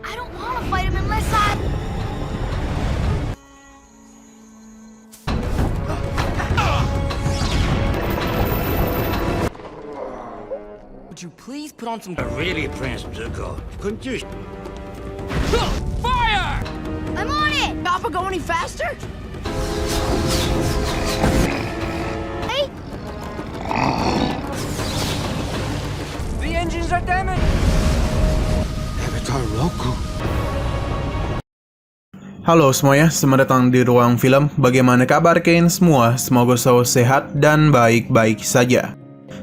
I don't want to fight him unless I... Would you please put on some... Really, Prince Zuko, couldn't you... Fire! I'm on it! Papa go any faster? Hey! The engines are damaged! Avatar Roku. Halo semuanya, selamat datang di Ruang Film. Bagaimana kabar kalian semua? Semoga selalu sehat dan baik-baik saja.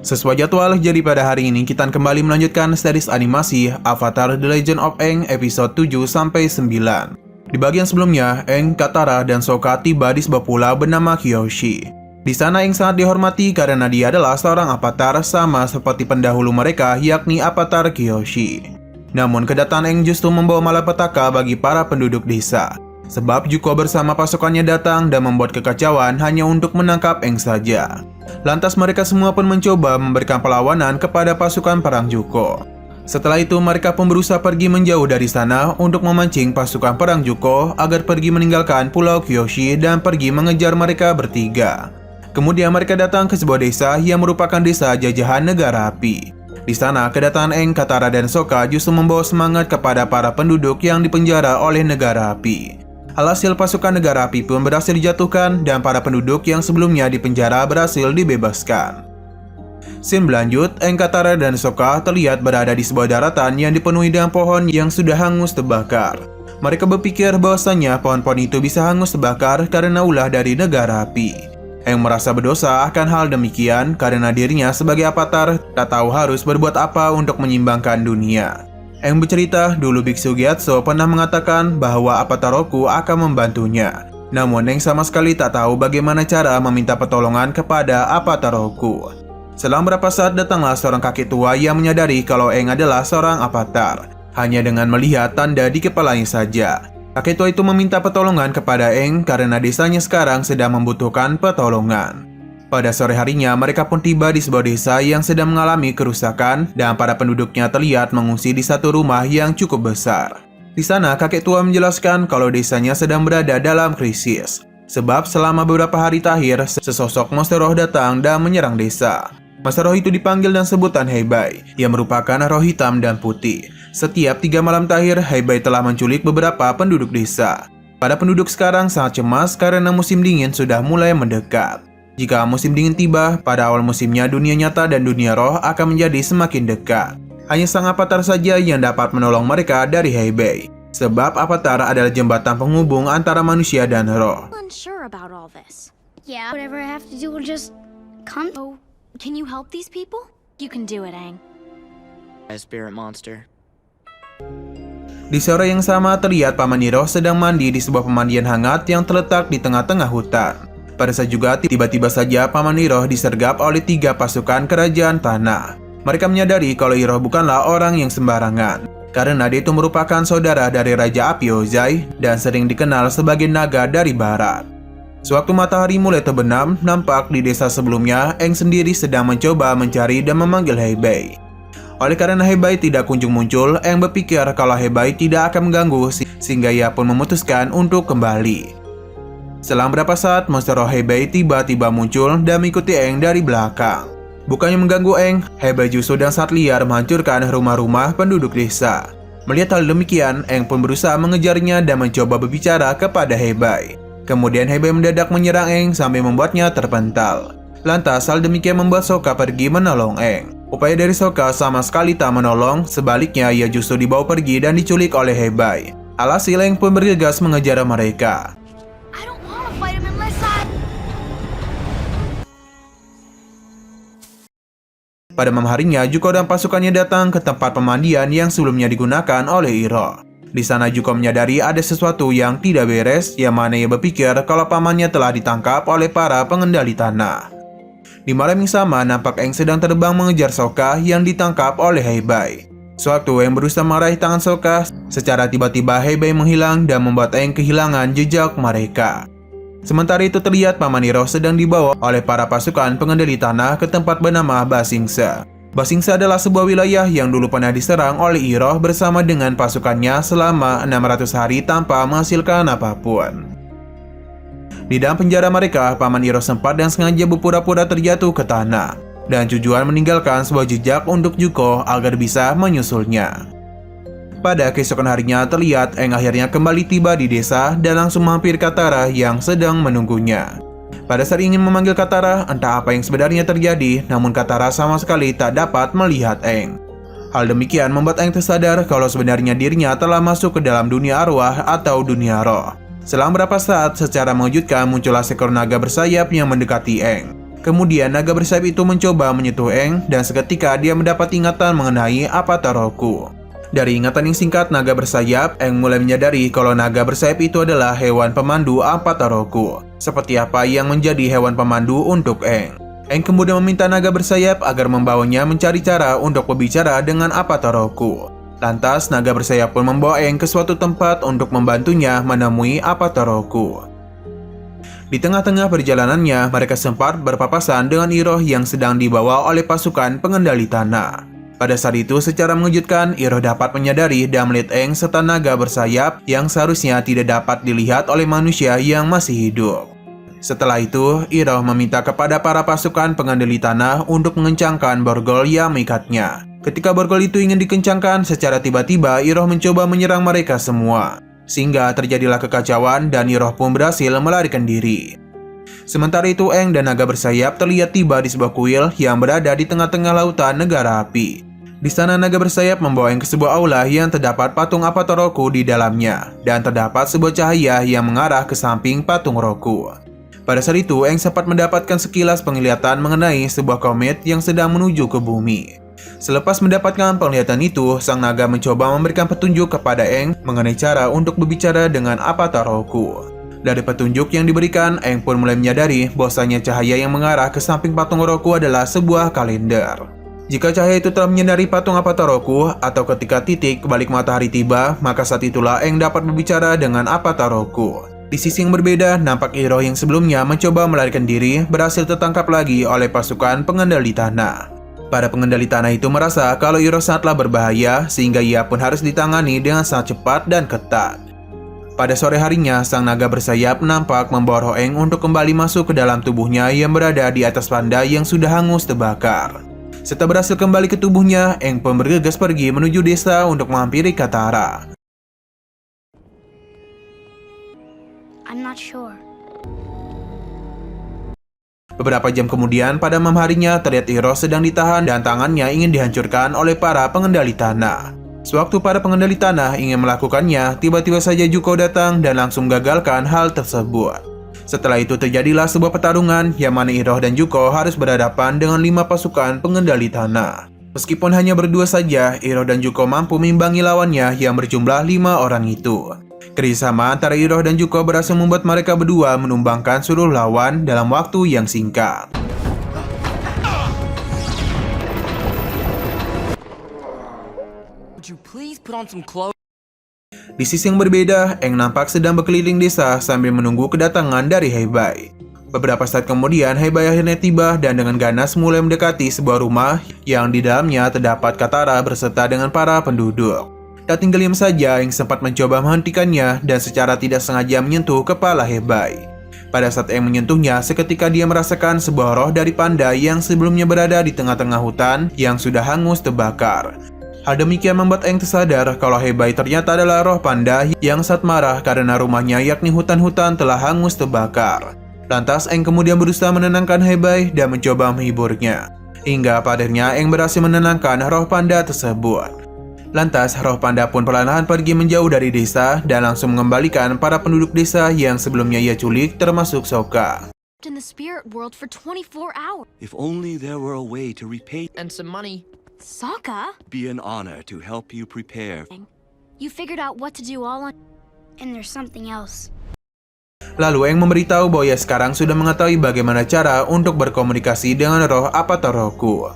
Sesuai jadwal, jadi pada hari ini kita akan kembali melanjutkan series animasi Avatar The Legend of Aang episode 7-9. Di bagian sebelumnya, Aang, Katara, dan Sokka tiba di sebuah pulau bernama Kyoshi. Di sana Aang sangat dihormati karena dia adalah seorang avatar sama seperti pendahulu mereka, yakni Avatar Kyoshi. Namun kedatangan Aang justru membawa malapetaka bagi para penduduk desa. Sebab Zuko bersama pasukannya datang dan membuat kekacauan hanya untuk menangkap Aang saja. Lantas mereka semua pun mencoba memberikan perlawanan kepada pasukan perang Zuko. Setelah itu mereka pun berusaha pergi menjauh dari sana untuk memancing pasukan perang Zuko agar pergi meninggalkan pulau Kyoshi dan pergi mengejar mereka bertiga. Kemudian mereka datang ke sebuah desa yang merupakan desa jajahan negara api. Di sana kedatangan Aang, Katara, dan Sokka justru membawa semangat kepada para penduduk yang dipenjara oleh negara api. Alhasil pasukan negara api pun berhasil dijatuhkan dan para penduduk yang sebelumnya dipenjara berhasil dibebaskan. Scene berlanjut, Aang, Katara, dan Sokka terlihat berada di sebuah daratan yang dipenuhi dengan pohon yang sudah hangus terbakar. Mereka berpikir bahwasannya pohon-pohon itu bisa hangus terbakar karena ulah dari negara api. Aang merasa berdosa akan hal demikian karena dirinya sebagai avatar tak tahu harus berbuat apa untuk menyimbangkan dunia. Aang bercerita dulu Biksu Gyatso pernah mengatakan bahwa Avatar Roku akan membantunya. Namun Aang sama sekali tak tahu bagaimana cara meminta pertolongan kepada Avatar Roku. Selang beberapa saat datanglah seorang kakek tua yang menyadari kalau Aang adalah seorang avatar. Hanya dengan melihat tanda di kepalanya saja. Kakek tua itu meminta pertolongan kepada Aang karena desanya sekarang sedang membutuhkan pertolongan. Pada sore harinya, mereka pun tiba di sebuah desa yang sedang mengalami kerusakan dan para penduduknya terlihat mengungsi di satu rumah yang cukup besar. Di sana, kakek tua menjelaskan kalau desanya sedang berada dalam krisis. Sebab selama beberapa hari terakhir, sesosok monster roh datang dan menyerang desa. Monster roh itu dipanggil dan sebutan Heibai, yang merupakan roh hitam dan putih. Setiap 3 malam terakhir, Heibai telah menculik beberapa penduduk desa. Para penduduk sekarang sangat cemas karena musim dingin sudah mulai mendekat. Jika musim dingin tiba, pada awal musimnya dunia nyata dan dunia roh akan menjadi semakin dekat. Hanya sang avatar saja yang dapat menolong mereka dari Heibai. Sebab avatar adalah jembatan penghubung antara manusia dan roh. Unsure about all this. Yeah, whatever I have to do will just come. Oh, can you help these people? You can do it, Aang. A spirit monster. Di sore yang sama terlihat Paman Niro sedang mandi di sebuah pemandian hangat yang terletak di tengah-tengah hutan. Pada saat juga tiba-tiba saja Paman Iroh disergap oleh 3 pasukan kerajaan tanah. Mereka menyadari kalau Iroh bukanlah orang yang sembarangan, karena dia itu merupakan saudara dari Raja Api Ozai dan sering dikenal sebagai naga dari barat. Sewaktu matahari mulai terbenam, nampak di desa sebelumnya Aang sendiri sedang mencoba mencari dan memanggil Heibai. Oleh karena Heibai tidak kunjung muncul, Aang berpikir kalau Heibai tidak akan mengganggu sehingga ia pun memutuskan untuk kembali. Selang beberapa saat, monster roh Heibai tiba-tiba muncul dan mengikuti Aang dari belakang. Bukannya mengganggu Aang, Heibai justru dan saat liar menghancurkan rumah-rumah penduduk desa. Melihat hal demikian, Aang pun berusaha mengejarnya dan mencoba berbicara kepada Heibai. Kemudian Heibai mendadak menyerang Aang sambil membuatnya terpental. Lantas hal demikian membuat Sokka pergi menolong Aang. Upaya dari Sokka sama sekali tak menolong, sebaliknya ia justru dibawa pergi dan diculik oleh Heibai. Alhasil Aang pun bergegas mengejar mereka. I don't want to fight him unless I... Pada malam harinya, Zuko dan pasukannya datang ke tempat pemandian yang sebelumnya digunakan oleh Iroh. Di sana Zuko menyadari ada sesuatu yang tidak beres, yang mana ia berpikir kalau pamannya telah ditangkap oleh para pengendali tanah. Di malam yang sama, nampak Aang sedang terbang mengejar Sokka yang ditangkap oleh Heibai. Sewaktu Aang berusaha meraih tangan Sokka, secara tiba-tiba Heibai menghilang dan membuat Aang kehilangan jejak mereka. Sementara itu terlihat Paman Iroh sedang dibawa oleh para pasukan pengendali tanah ke tempat bernama Ba Sing Se. Basingsa adalah sebuah wilayah yang dulu pernah diserang oleh Iroh bersama dengan pasukannya selama 600 hari tanpa menghasilkan apapun. Di dalam penjara mereka, Paman Iroh sempat dan sengaja berpura-pura terjatuh ke tanah dan tujuan meninggalkan sebuah jejak untuk Zuko agar bisa menyusulnya. Pada keesokan harinya terlihat Aang akhirnya kembali tiba di desa dan langsung mampir Katara yang sedang menunggunya. Pada saat ingin memanggil Katara, entah apa yang sebenarnya terjadi, namun Katara sama sekali tak dapat melihat Aang. Hal demikian membuat Aang tersadar kalau sebenarnya dirinya telah masuk ke dalam dunia arwah atau dunia roh. Selang beberapa saat, secara mengejutkan muncullah seekor naga bersayap yang mendekati Aang. Kemudian naga bersayap itu mencoba menyentuh Aang dan seketika dia mendapat ingatan mengenai Avatar Roku. Dari ingatan yang singkat naga bersayap, Aang mulai menyadari kalau naga bersayap itu adalah hewan pemandu Avatar Roku, seperti apa yang menjadi hewan pemandu untuk Aang. Aang kemudian meminta naga bersayap agar membawanya mencari cara untuk berbicara dengan Avatar Roku. Lantas naga bersayap pun membawa Aang ke suatu tempat untuk membantunya menemui Avatar Roku. Di tengah-tengah perjalanannya, mereka sempat berpapasan dengan Iroh yang sedang dibawa oleh pasukan pengendali tanah. Pada saat itu, secara mengejutkan, Iroh dapat menyadari dan melihat Aang serta naga bersayap yang seharusnya tidak dapat dilihat oleh manusia yang masih hidup. Setelah itu, Iroh meminta kepada para pasukan pengendali tanah untuk mengencangkan borgol yang mengikatnya. Ketika borgol itu ingin dikencangkan, secara tiba-tiba Iroh mencoba menyerang mereka semua. Sehingga terjadilah kekacauan dan Iroh pun berhasil melarikan diri. Sementara itu, Aang dan naga bersayap terlihat tiba di sebuah kuil yang berada di tengah-tengah lautan negara api. Di sana naga bersayap membawa Aang ke sebuah aula yang terdapat patung Avatar Roku di dalamnya dan terdapat sebuah cahaya yang mengarah ke samping patung Roku. Pada saat itu, Aang sempat mendapatkan sekilas penglihatan mengenai sebuah komet yang sedang menuju ke bumi. Selepas mendapatkan penglihatan itu, sang naga mencoba memberikan petunjuk kepada Aang mengenai cara untuk berbicara dengan Avatar Roku. Dari petunjuk yang diberikan, Aang pun mulai menyadari bahwasanya cahaya yang mengarah ke samping patung Roku adalah sebuah kalender. Jika cahaya itu telah menyinari patung Avatar Roku atau ketika titik balik matahari tiba, maka saat itulah Aang dapat berbicara dengan Avatar Roku. Di sisi yang berbeda, nampak Iroh yang sebelumnya mencoba melarikan diri berhasil tertangkap lagi oleh pasukan pengendali tanah. Para pengendali tanah itu merasa kalau Iroh sangatlah berbahaya sehingga ia pun harus ditangani dengan sangat cepat dan ketat. Pada sore harinya, sang naga bersayap nampak membawa roh Aang untuk kembali masuk ke dalam tubuhnya yang berada di atas panda yang sudah hangus terbakar. Setelah berhasil kembali ke tubuhnya, Aang pun bergegas pergi menuju desa untuk menghampiri Katara. I'm not sure. Beberapa jam kemudian, pada malam harinya terlihat Iroh sedang ditahan dan tangannya ingin dihancurkan oleh para pengendali tanah. Sewaktu para pengendali tanah ingin melakukannya, tiba-tiba saja Zuko datang dan langsung gagalkan hal tersebut. Setelah itu terjadilah sebuah pertarungan yang mana Iroh dan Zuko harus berhadapan dengan 5 pasukan pengendali tanah. Meskipun hanya berdua saja, Iroh dan Zuko mampu mengimbangi lawannya yang berjumlah 5 orang itu. Kerjasama antara Iroh dan Zuko berhasil membuat mereka berdua menumbangkan seluruh lawan dalam waktu yang singkat. Would you please put on some clothes? Di sisi yang berbeda, Aang nampak sedang berkeliling desa sambil menunggu kedatangan dari Hebei. Beberapa saat kemudian, Hebei akhirnya tiba dan dengan ganas mulai mendekati sebuah rumah yang di dalamnya terdapat Katara berserta dengan para penduduk. Tak tinggal diam saja, Aang sempat mencoba menghentikannya dan secara tidak sengaja menyentuh kepala Hebei. Pada saat Aang menyentuhnya, seketika dia merasakan sebuah roh dari panda yang sebelumnya berada di tengah-tengah hutan yang sudah hangus terbakar. Hal demikian membuat Aang tersadar kalau Hebei ternyata adalah roh panda yang sangat marah karena rumahnya yakni hutan-hutan telah hangus terbakar. Lantas Aang kemudian berusaha menenangkan Hebei dan mencoba menghiburnya. Hingga padanya Aang berhasil menenangkan roh panda tersebut. Lantas roh panda pun perlahan-lahan pergi menjauh dari desa dan langsung mengembalikan para penduduk desa yang sebelumnya ia culik termasuk Sokka. In the spirit world for 24 hours. If only there were a way to repay. And some money. Sokka? Be an honor to help you prepare. You figured out what to do all on... And there's something else. Lalu Aang memberitahu bahwa ia sekarang sudah mengetahui bagaimana cara untuk berkomunikasi dengan roh Avatar Roku.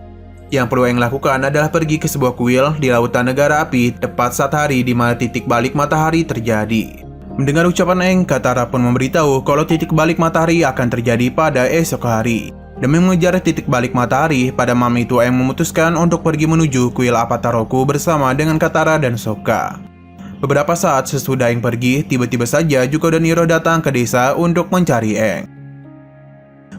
Yang perlu Aang lakukan adalah pergi ke sebuah kuil di lautan negara api tepat saat hari di mana titik balik matahari terjadi. Mendengar ucapan Aang, Katara pun memberitahu kalau titik balik matahari akan terjadi pada esok hari. Demi mengejar titik balik matahari, pada malam itu Aang memutuskan untuk pergi menuju kuil Avatar Roku bersama dengan Katara dan Sokka. Beberapa saat sesudah Aang pergi, tiba-tiba saja Zuko dan Iroh datang ke desa untuk mencari Aang.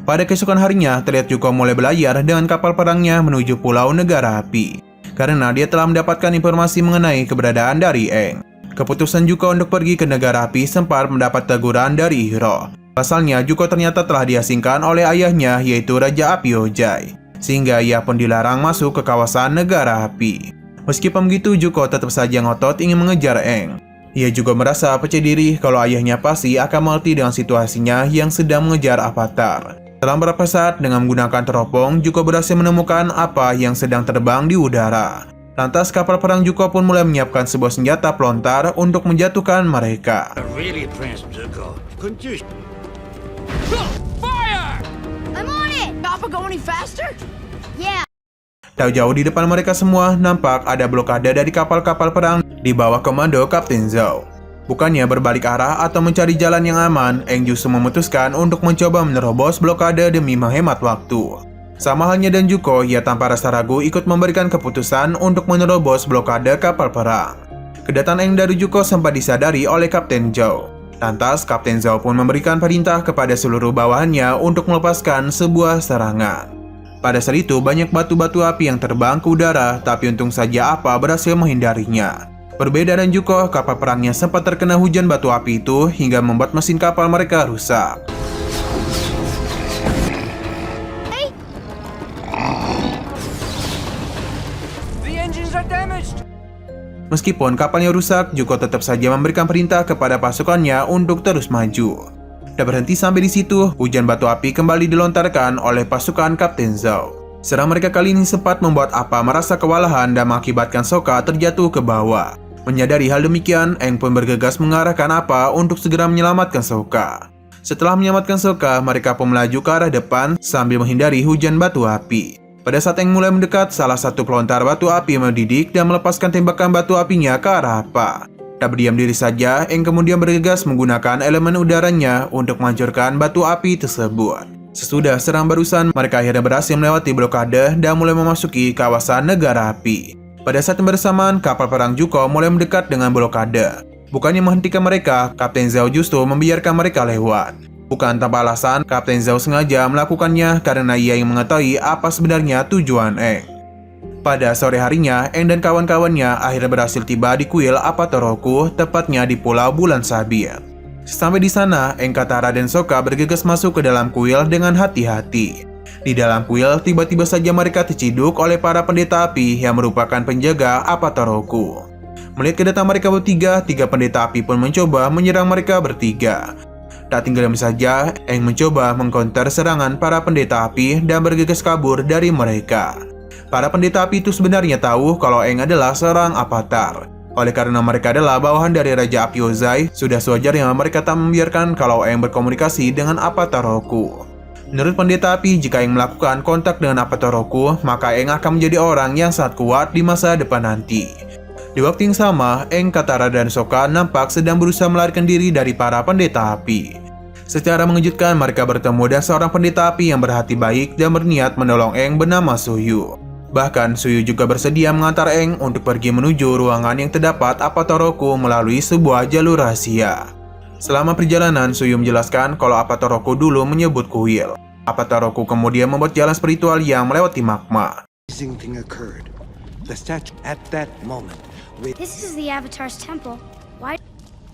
Pada keesokan harinya, terlihat Zuko mulai berlayar dengan kapal perangnya menuju Pulau Negara Api, karena dia telah mendapatkan informasi mengenai keberadaan dari Aang. Keputusan Zuko untuk pergi ke Negara Api sempat mendapat teguran dari Iroh. Pasalnya, Zuko ternyata telah diasingkan oleh ayahnya, yaitu Raja Api Ojai, sehingga ia pun dilarang masuk ke kawasan Negara Api. Meskipun begitu, Zuko tetap saja ngotot ingin mengejar Aang. Ia juga merasa percaya diri kalau ayahnya pasti akan mengerti dengan situasinya yang sedang mengejar Avatar. Setelah beberapa saat dengan menggunakan teropong, Zuko berhasil menemukan apa yang sedang terbang di udara. Lantas kapal perang Zuko pun mulai menyiapkan sebuah senjata pelontar untuk menjatuhkan mereka. Really, Prince Zuko. Couldn't you? Fire! I'm on it! Not go any faster? Yeah. Tak jauh di depan mereka semua, nampak ada blokade dari kapal-kapal perang di bawah komando Kapten Zhao. Bukannya berbalik arah atau mencari jalan yang aman, Aang justru memutuskan untuk mencoba menerobos blokade demi menghemat waktu. Sama halnya dan Zuko, ia tanpa rasa ragu ikut memberikan keputusan untuk menerobos blokade kapal perang. Kedatangan Aang dari Zuko sempat disadari oleh Kapten Zhao. Lantas, Kapten Zhao pun memberikan perintah kepada seluruh bawahannya untuk melepaskan sebuah serangan. Pada saat itu, banyak batu-batu api yang terbang ke udara, tapi untung saja Appa berhasil menghindarinya. Berbeda dengan Zuko, kapal perangnya sempat terkena hujan batu api itu hingga membuat mesin kapal mereka rusak. Meskipun kapalnya rusak, Zuko tetap saja memberikan perintah kepada pasukannya untuk terus maju. Tak berhenti sampai di situ, hujan batu api kembali dilontarkan oleh pasukan Kapten Zhao. Serang mereka kali ini sempat membuat Appa merasa kewalahan dan mengakibatkan Sokka terjatuh ke bawah. Menyadari hal demikian, Aang pun bergegas mengarahkan Appa untuk segera menyelamatkan Sokka. Setelah menyelamatkan Sokka, mereka pun melaju ke arah depan sambil menghindari hujan batu api. Pada saat Aang mulai mendekat, salah satu pelontar batu api mendidik dan melepaskan tembakan batu apinya ke arah Appa. Tak berdiam diri saja, Aang kemudian bergegas menggunakan elemen udaranya untuk menghancurkan batu api tersebut. Sesudah serang barusan, mereka akhirnya berhasil melewati blokade dan mulai memasuki kawasan Negara Api. Pada saat yang bersamaan, kapal perang Zuko mulai mendekat dengan blokade. Bukannya menghentikan mereka, Kapten Zhao justru membiarkan mereka lewat. Bukan tanpa alasan, Kapten Zhao sengaja melakukannya karena ia ingin mengetahui apa sebenarnya tujuan Aang. Pada sore harinya, Aang dan kawan-kawannya akhirnya berhasil tiba di kuil Avatar Roku, tepatnya di Pulau Bulan Sabit. Sampai di sana, Aang, Katara, dan Sokka bergegas masuk ke dalam kuil dengan hati-hati. Di dalam kuil, tiba-tiba saja mereka terciduk oleh para pendeta api yang merupakan penjaga Avatar Roku. Melihat kedatangan mereka bertiga, tiga pendeta api pun mencoba menyerang mereka bertiga. Tak tinggal diam saja, Aang mencoba mengcounter serangan para pendeta api dan bergegas kabur dari mereka. Para pendeta api itu sebenarnya tahu kalau Aang adalah seorang avatar. Oleh karena mereka adalah bawahan dari Raja Api Ojai, sudah sewajarnya mereka tak membiarkan kalau Aang berkomunikasi dengan Avatar Roku. Menurut pendeta api, jika Aang melakukan kontak dengan Avatar Roku, maka Aang akan menjadi orang yang sangat kuat di masa depan nanti. Di waktu yang sama, Aang, Katara, dan Sokka nampak sedang berusaha melarikan diri dari para pendeta api. Secara mengejutkan, mereka bertemu dengan seorang pendeta api yang berhati baik dan berniat menolong Aang bernama Suyu. Bahkan, Suyu juga bersedia mengantar Aang untuk pergi menuju ruangan yang terdapat Avatar Roku melalui sebuah jalur rahasia. Selama perjalanan, Suyu menjelaskan kalau Avatar Roku dulu menyebut kuil. Avatar Roku kemudian membuat jalan spiritual yang melewati magma. Amazing thing occurred. The statue at that moment. This is the Avatar's temple. Why?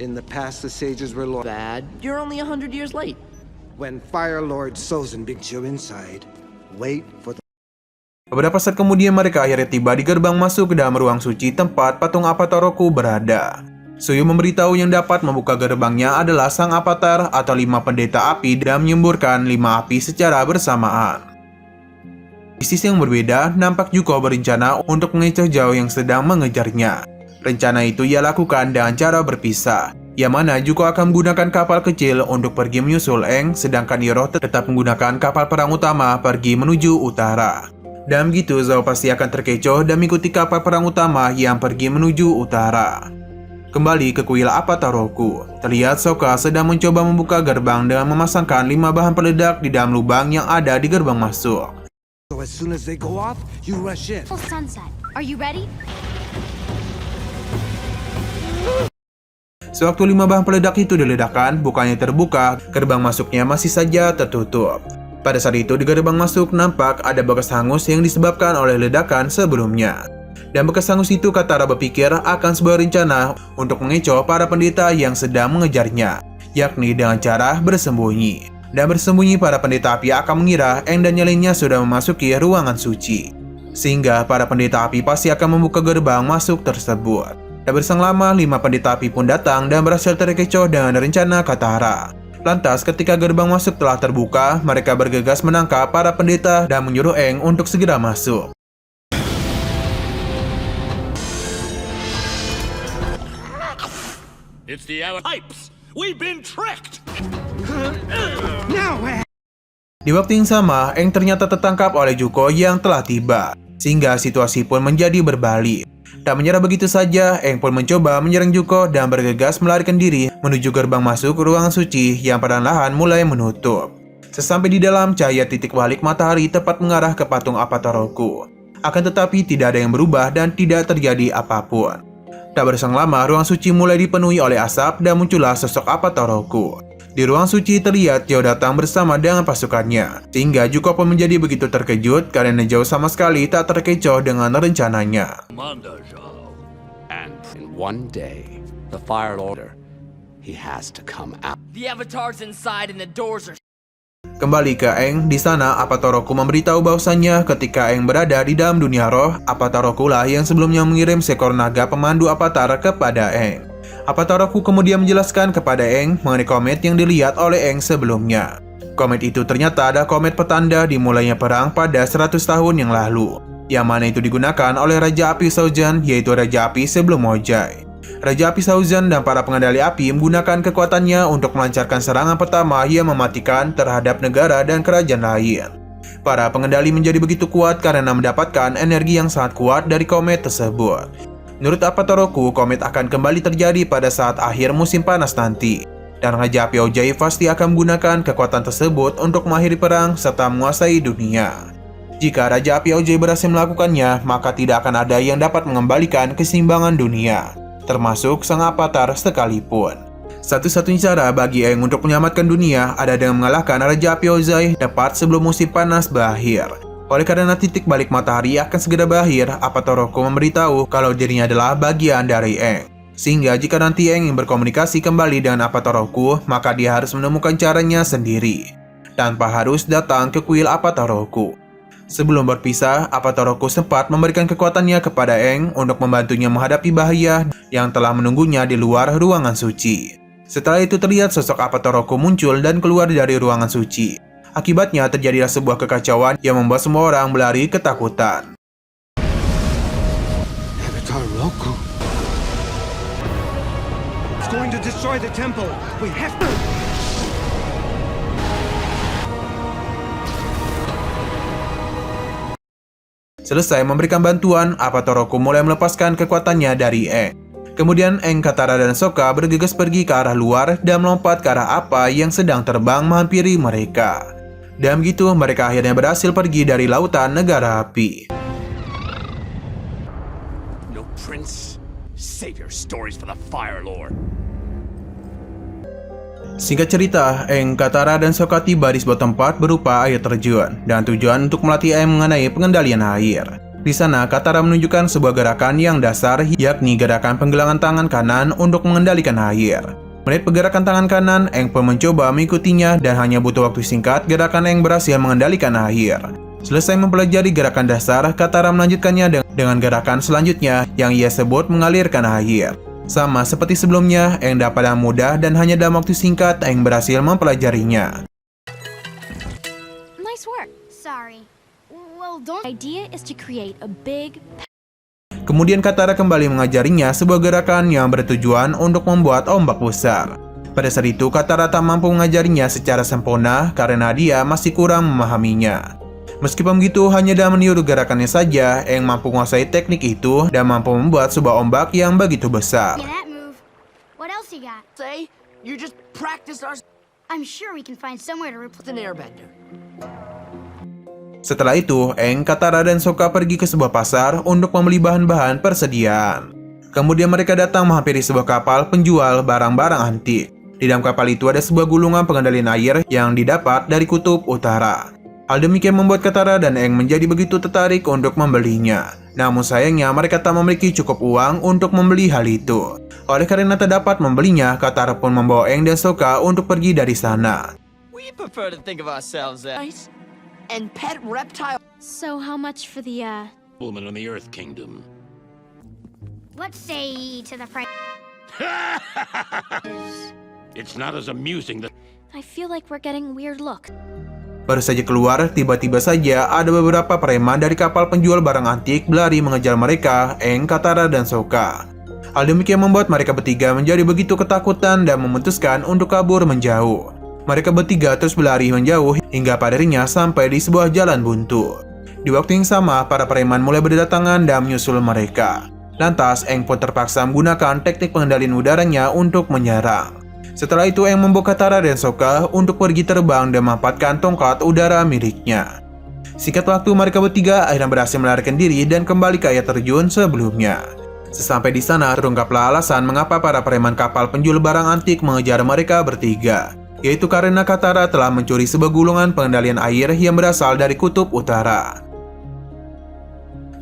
In the past, the sages were loyal. Bad. You're only 100 years late. When Fire Lord Sozin brings you inside, wait for the... Beberapa saat kemudian mereka akhirnya tiba di gerbang masuk ke dalam ruang suci tempat patung Avatar Roku berada. Suyu memberitahu yang dapat membuka gerbangnya adalah sang avatar atau 5 pendeta api dan menyemburkan 5 api secara bersamaan. Di sisi yang berbeda, nampak Zuko berencana untuk mengincar Zhao yang sedang mengejarnya. Rencana itu ia lakukan dengan cara berpisah, yang mana Zuko akan menggunakan kapal kecil untuk pergi menyusul Aang, sedangkan Iroh tetap menggunakan kapal perang utama pergi menuju utara. Dan begitu Zhao pasti akan terkecoh dan mengikuti kapal perang utama yang pergi menuju utara. Kembali ke kuil Avatar Roku, terlihat Sokka sedang mencoba membuka gerbang dengan memasangkan 5 bahan peledak di dalam lubang yang ada di gerbang masuk. So as soon as they go off, you rush in. Full sunset. Are you ready? Sewaktu 5 bahan peledak itu diledakkan, bukannya terbuka, gerbang masuknya masih saja tertutup. Pada saat itu di gerbang masuk nampak ada bekas hangus yang disebabkan oleh ledakan sebelumnya. Dan bekas hangus itu Katara berpikir akan sebuah rencana untuk mengecoh para pendeta yang sedang mengejarnya, yakni dengan cara bersembunyi. Dan bersembunyi para pendeta api akan mengira Aang dan yang lainnya sudah memasuki ruangan suci. Sehingga para pendeta api pasti akan membuka gerbang masuk tersebut. Dan berselang lama 5 pendeta api pun datang dan berhasil terkecoh dengan rencana Katara. Lantas ketika gerbang masuk telah terbuka, mereka bergegas menangkap para pendeta dan menyuruh Aang untuk segera masuk. It's the hour pipes. We've been tricked. Di waktu yang sama, Aang ternyata tertangkap oleh Zuko yang telah tiba, sehingga situasi pun menjadi berbalik. Tak menyerah begitu saja, Aang pun mencoba menyerang Zuko dan bergegas melarikan diri menuju gerbang masuk ruangan suci yang perlahan mulai menutup. Sesampai di dalam, cahaya titik balik matahari tepat mengarah ke patung Avatar Roku. Akan tetapi tidak ada yang berubah dan tidak terjadi apapun. Tak berselang lama, ruang suci mulai dipenuhi oleh asap dan muncullah sosok Avatar Roku. Di ruang suci terlihat Zhao datang bersama dengan pasukannya, sehingga Zuko pun menjadi begitu terkejut karena Zhao sama sekali tak terkecoh dengan rencananya. Commander Zhao. And in one day, the Fire Lord, he has to come out. The Avatar's inside and the doors are... Kembali ke Aang, di sana Avatar Roku memberitahu bahwasannya ketika Aang berada di dalam dunia roh, Avatar Roku lah yang sebelumnya mengirim seekor naga pemandu Avatar kepada Aang. Avatar Roku kemudian menjelaskan kepada Aang mengenai komet yang dilihat oleh Aang sebelumnya. Komet itu ternyata ada komet petanda dimulainya perang pada 100 tahun yang lalu, yang mana itu digunakan oleh Raja Api Saozan, yaitu Raja Api sebelum Ojai. Raja Api Saozan dan para pengendali api menggunakan kekuatannya untuk melancarkan serangan pertama yang mematikan terhadap negara dan kerajaan lain. Para pengendali menjadi begitu kuat karena mendapatkan energi yang sangat kuat dari komet tersebut. Menurut Avatar Roku, komet akan kembali terjadi pada saat akhir musim panas nanti. Dan Raja Api Ojai pasti akan menggunakan kekuatan tersebut untuk mengakhiri perang serta menguasai dunia. Jika Raja Api Ojai berhasil melakukannya, maka tidak akan ada yang dapat mengembalikan keseimbangan dunia, termasuk sang Avatar sekalipun. Satu-satunya cara bagi Aang untuk menyelamatkan dunia ada dengan mengalahkan Raja Api Ojai tepat sebelum musim panas berakhir. Oleh karena titik balik matahari akan segera berakhir, Avatar Roku memberitahu kalau dirinya adalah bagian dari Aang. Sehingga jika nanti Aang ingin berkomunikasi kembali dengan Avatar Roku, maka dia harus menemukan caranya sendiri, tanpa harus datang ke kuil Avatar Roku. Sebelum berpisah, Avatar Roku sempat memberikan kekuatannya kepada Aang untuk membantunya menghadapi bahaya yang telah menunggunya di luar ruangan suci. Setelah itu terlihat sosok Avatar Roku muncul dan keluar dari ruangan suci. Akibatnya terjadilah sebuah kekacauan yang membuat semua orang berlari ketakutan. Avatar Roku. It's going to destroy the temple. We have to... Selesai memberikan bantuan, Avatar Roku mulai melepaskan kekuatannya dari Aang. Kemudian Aang, Katara, dan Sokka bergegas pergi ke arah luar dan melompat ke arah apa yang sedang terbang menghampiri mereka. Dan begitu mereka akhirnya berhasil pergi dari lautan negara api. No prince, save your stories for the Fire Lord. Singkat cerita, Aang, Katara, dan Sokka tiba di sebuah tempat berupa air terjun dan tujuan untuk melatih Aang mengenai pengendalian air. Di sana, Katara menunjukkan sebuah gerakan yang dasar, yakni gerakan penggelangan tangan kanan untuk mengendalikan air. Melihat pergerakan tangan kanan, Aang pun mencoba mengikutinya dan hanya butuh waktu singkat, gerakan Aang berhasil mengendalikan air. Selesai mempelajari gerakan dasar, Katara melanjutkannya dengan gerakan selanjutnya yang ia sebut mengalirkan air. Sama seperti sebelumnya, Aang dapat dengan mudah dan hanya dalam waktu singkat Aang berhasil mempelajarinya. Nice work. Sorry. Well, don't... idea is to create a big... Kemudian Katara kembali mengajarinya sebuah gerakan yang bertujuan untuk membuat ombak besar. Pada saat itu Katara tak mampu mengajarinya secara sempurna karena dia masih kurang memahaminya. Meskipun begitu, hanya dengan meniru gerakannya saja, Aang mampu menguasai teknik itu dan mampu membuat sebuah ombak yang begitu besar. Yeah, that move. that. Say, you just practice our I'm sure we can find somewhere to replace an airbender. Setelah itu, Aang, Katara, dan Sokka pergi ke sebuah pasar untuk membeli bahan-bahan persediaan. Kemudian mereka datang menghampiri sebuah kapal penjual barang-barang antik. Di dalam kapal itu ada sebuah gulungan pengendalian air yang didapat dari kutub utara. Hal demikian membuat Katara dan Aang menjadi begitu tertarik untuk membelinya. Namun sayangnya mereka tak memiliki cukup uang untuk membeli hal itu. Oleh karena tak dapat membelinya, Katara pun membawa Aang dan Sokka untuk pergi dari sana. We prefer to think of ourselves as nice and pet reptile. So how much for the, Woman in the Earth Kingdom. let's say to the price? It's not as amusing that I feel like we're getting weird look. Baru saja keluar, tiba-tiba saja ada beberapa preman dari kapal penjual barang antik berlari mengejar mereka, Aang, Katara, dan Sokka. Hal demikian membuat mereka bertiga menjadi begitu ketakutan dan memutuskan untuk kabur menjauh. Mereka bertiga terus berlari menjauh hingga pada akhirnya sampai di sebuah jalan buntu. Di waktu yang sama, para preman mulai berdatangan dan menyusul mereka. Lantas, Aang pun terpaksa menggunakan teknik pengendalian udaranya untuk menyerang. Setelah itu, Aang membawa Katara dan Sokka untuk pergi terbang dan memanfaatkan tongkat udara miliknya. Singkat waktu, mereka bertiga akhirnya berhasil melarikan diri dan kembali ke air terjun sebelumnya. Sesampai di sana, terungkaplah alasan mengapa para preman kapal penjual barang antik mengejar mereka bertiga, yaitu karena Katara telah mencuri sebuah gulungan pengendalian air yang berasal dari kutub utara.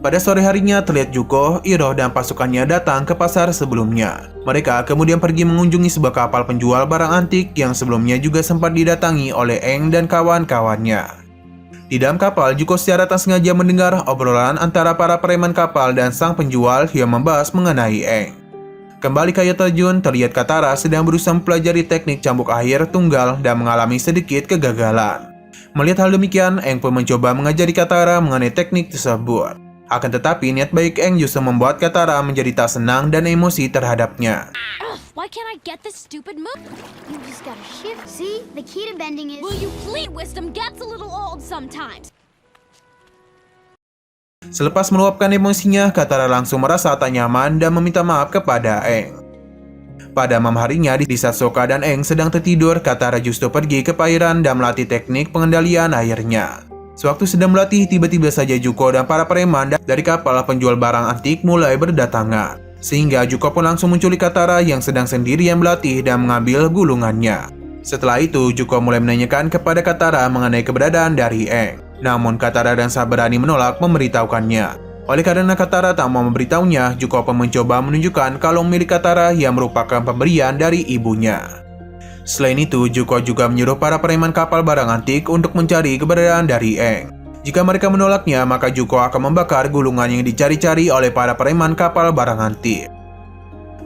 Pada sore harinya terlihat Zuko, Iroh, dan pasukannya datang ke pasar sebelumnya. Mereka kemudian pergi mengunjungi sebuah kapal penjual barang antik yang sebelumnya juga sempat didatangi oleh Aang dan kawan-kawannya. Di dalam kapal, Zuko secara tak sengaja mendengar obrolan antara para preman kapal dan sang penjual yang membahas mengenai Aang. Kembali ke air terjun, terlihat Katara sedang berusaha mempelajari teknik cambuk air tunggal dan mengalami sedikit kegagalan. Melihat hal demikian, Aang pun mencoba mengajari Katara mengenai teknik tersebut. Akan tetapi, niat baik Aang justru membuat Katara menjadi tak senang dan emosi terhadapnya. Why can't I get this stupid move? You just gotta shift. See? The key to bending is... Will you please? Wisdom gets a little old sometimes. Selepas meluapkan emosinya, Katara langsung merasa tak nyaman dan meminta maaf kepada Aang. Pada malam harinya, di saat Sokka dan Aang sedang tertidur, Katara justru pergi ke perairan dan melatih teknik pengendalian airnya. Sewaktu sedang melatih, tiba-tiba saja Zuko dan para preman dari kapal penjual barang antik mulai berdatangan. Sehingga Zuko pun langsung menculik Katara yang sedang sendirian berlatih dan mengambil gulungannya. Setelah itu, Zuko mulai menanyakan kepada Katara mengenai keberadaan dari Aang. Namun Katara dan tak berani menolak memberitahukannya. Oleh karena Katara tak mau memberitahunya, Zuko pun mencoba menunjukkan kalung milik Katara yang merupakan pemberian dari ibunya. Selain itu, Zuko juga menyuruh para preman kapal barang antik untuk mencari keberadaan dari Aang. Jika mereka menolaknya, maka Zuko akan membakar gulungan yang dicari-cari oleh para preman kapal barang antik.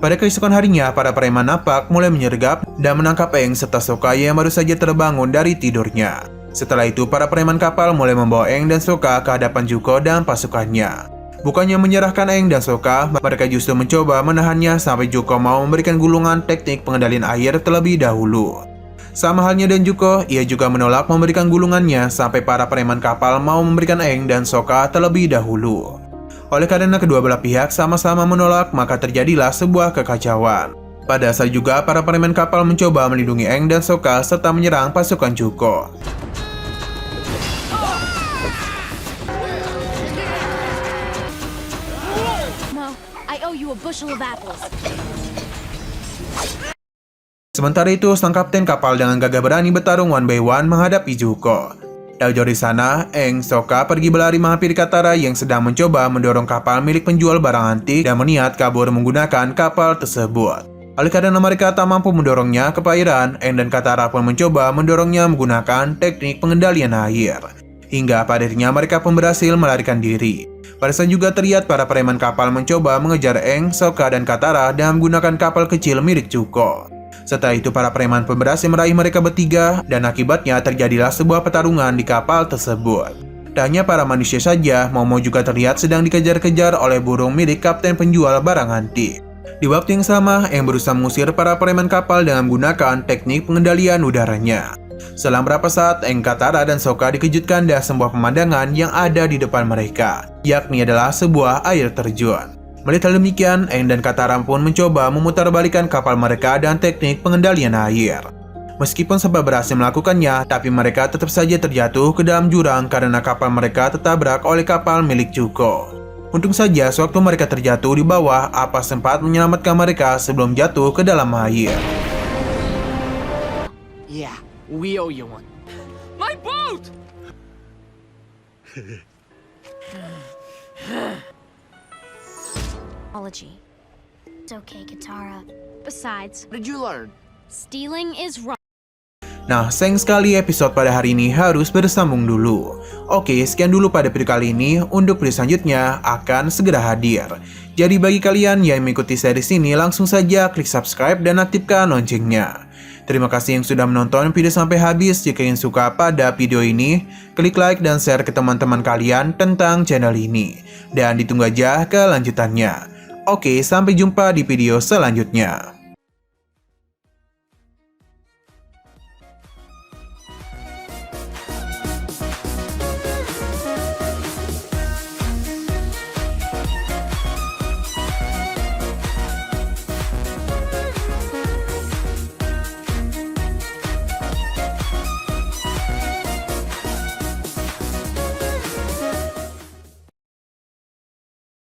Pada keesokan harinya, para preman napak mulai menyergap dan menangkap Aang serta Sokka yang baru saja terbangun dari tidurnya. Setelah itu, para preman kapal mulai membawa Aang dan Sokka ke hadapan Zuko dan pasukannya. Bukannya menyerahkan Aang dan Sokka, mereka justru mencoba menahannya sampai Zuko mau memberikan gulungan teknik pengendalian air terlebih dahulu. Sama halnya dengan Zuko, ia juga menolak memberikan gulungannya sampai para preman kapal mau memberikan Aang dan Sokka terlebih dahulu. Oleh karena kedua belah pihak sama-sama menolak, maka terjadilah sebuah kekacauan. Pada saat juga, para preman kapal mencoba melindungi Aang dan Sokka serta menyerang pasukan Zuko. Sementara itu, sang kapten kapal dengan gagah berani bertarung one by one menghadapi Zuko. Jauh dari sana, Aang, Sokka pergi berlari menghampiri Katara yang sedang mencoba mendorong kapal milik penjual barang antik dan berniat kabur menggunakan kapal tersebut. Oleh karena mereka tak mampu mendorongnya ke perairan, Aang dan Katara pun mencoba mendorongnya menggunakan teknik pengendalian air. Hingga pada akhirnya mereka pun berhasil melarikan diri. Pada saat juga terlihat para preman kapal mencoba mengejar Aang, Sokka, dan Katara dengan menggunakan kapal kecil milik Zuko. Setelah itu, para preman pun berhasil meraih mereka bertiga dan akibatnya terjadilah sebuah pertarungan di kapal tersebut. Tak hanya para manusia saja, Momo juga terlihat sedang dikejar-kejar oleh burung milik kapten penjual barang antik. Di waktu yang sama, Aang berusaha mengusir para preman kapal dengan menggunakan teknik pengendalian udaranya. Selang beberapa saat, Aang, Katara, dan Sokka dikejutkan dengan sebuah pemandangan yang ada di depan mereka, yakni adalah sebuah air terjun. Melihat hal demikian, Aang dan Katara pun mencoba memutarbalikan kapal mereka dan teknik pengendalian air. Meskipun sempat berhasil melakukannya, tapi mereka tetap saja terjatuh ke dalam jurang karena kapal mereka tertabrak oleh kapal milik Zuko. Untung saja sewaktu mereka terjatuh di bawah, Appa sempat menyelamatkan mereka sebelum jatuh ke dalam air. Yeah, we owe you one. My boat! Apology. It's okay, Katara. Besides, What did you learn? stealing is wrong. Nah, sayang sekali episode pada hari ini harus bersambung dulu. Oke, sekian dulu pada video kali ini. Untuk video selanjutnya akan segera hadir. Jadi bagi kalian yang mengikuti series ini, langsung saja klik subscribe dan aktifkan loncengnya. Terima kasih yang sudah menonton video sampai habis. Jika ingin suka pada video ini, klik like dan share ke teman-teman kalian tentang channel ini. Dan ditunggu aja kelanjutannya. Oke, sampai jumpa di video selanjutnya.